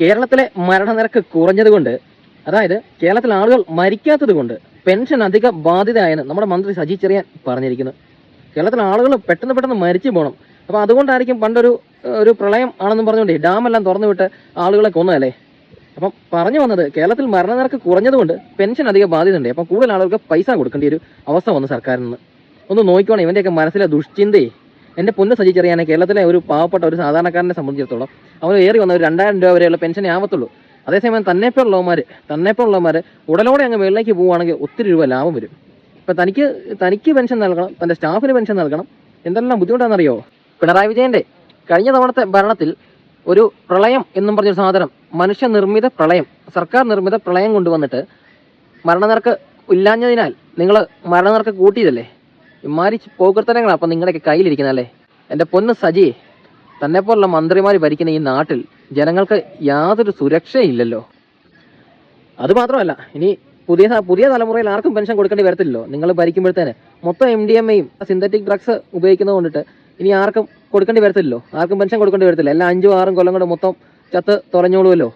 കേരളത്തിലെ മരണനിരക്ക് കുറഞ്ഞതുകൊണ്ട്, അതായത് കേരളത്തിലെ ആളുകൾ മരിക്കാത്തത് കൊണ്ട് പെൻഷൻ അധിക ബാധ്യതയായെന്ന് നമ്മുടെ മന്ത്രി സജി ചെറിയാൻ പറഞ്ഞിരിക്കുന്നു. കേരളത്തിലെ ആളുകൾ പെട്ടെന്ന് മരിച്ചു പോകണം. അപ്പോൾ അതുകൊണ്ടായിരിക്കും പണ്ടൊരു പ്രളയം ആണെന്നും പറഞ്ഞുകൊണ്ട് ഡാമെല്ലാം തുറന്നു വിട്ട് ആളുകളെ കൊന്നതല്ലേ. അപ്പം പറഞ്ഞു വന്നത്, കേരളത്തിൽ മരണനിരക്ക് കുറഞ്ഞതുകൊണ്ട് പെൻഷൻ അധിക ബാധ്യതയുണ്ട്. അപ്പം കൂടുതൽ ആളുകൾക്ക് പൈസ കൊടുക്കേണ്ട ഒരു അവസ്ഥ വന്നു സർക്കാരിൽ നിന്ന്. ഒന്ന് നോക്കിക്കോണം ഇവൻ്റെയൊക്കെ മനസ്സിലെ ദുഷ്ചിന്തയെ. എൻ്റെ പൊന്ന് സജി ചെറിയാനെ, കേരളത്തിലെ ഒരു പാവപ്പെട്ട ഒരു സാധാരണക്കാരനെ സംബന്ധിച്ചിടത്തോളം അവന് ഏറി വന്ന ഒരു 2000 രൂപ വരെയുള്ള പെൻഷനേ ആവത്തുള്ളൂ. അതേസമയം തന്നെപ്പോലുള്ളവന്മാർ ഉടലോടെ അങ്ങ് മേളിലേക്ക് പോവുകയാണെങ്കിൽ ഒത്തിരി രൂപ ലാഭം വരും. ഇപ്പം തനിക്ക് പെൻഷൻ നൽകണം, തൻ്റെ സ്റ്റാഫിന് പെൻഷൻ നൽകണം, എന്തെല്ലാം ബുദ്ധിമുട്ടാണെന്നറിയോ? പിണറായി വിജയൻ്റെ കഴിഞ്ഞ തവണത്തെ ഭരണത്തിൽ ഒരു പ്രളയം എന്നും പറഞ്ഞൊരു സാധനം, മനുഷ്യനിർമ്മിത പ്രളയം, സർക്കാർ നിർമ്മിത പ്രളയം കൊണ്ടുവന്നിട്ട് മരണനിരക്ക് ഇല്ലാഞ്ഞതിനാൽ നിങ്ങൾ മരണനിരക്ക് കൂട്ടിയതല്ലേ. ഇമാരി പോക്കർത്തരങ്ങളാണ് അപ്പം നിങ്ങളുടെയൊക്കെ കയ്യിലിരിക്കുന്നതല്ലേ. എൻ്റെ പൊന്ന് സജി, തന്നെപ്പോലുള്ള മന്ത്രിമാർ ഭരിക്കുന്ന ഈ നാട്ടിൽ ജനങ്ങൾക്ക് യാതൊരു സുരക്ഷയില്ലല്ലോ. അതുമാത്രമല്ല, ഇനി പുതിയ തലമുറയിൽ ആർക്കും പെൻഷൻ കൊടുക്കേണ്ടി വരത്തില്ലല്ലോ. നിങ്ങൾ ഭരിക്കുമ്പോഴത്തേന് മൊത്തം MDMA സിന്തറ്റിക് ഡ്രഗ്സ് ഉപയോഗിക്കുന്നത് കൊണ്ടിട്ട് ഇനി ആർക്കും കൊടുക്കേണ്ടി വരത്തില്ലല്ലോ. ആർക്കും പെൻഷൻ കൊടുക്കേണ്ടി വരത്തില്ല. എല്ലാം 5-6 കൊല്ലം കൊണ്ട് മൊത്തം ചത്ത് തുറഞ്ഞോളുമല്ലോ.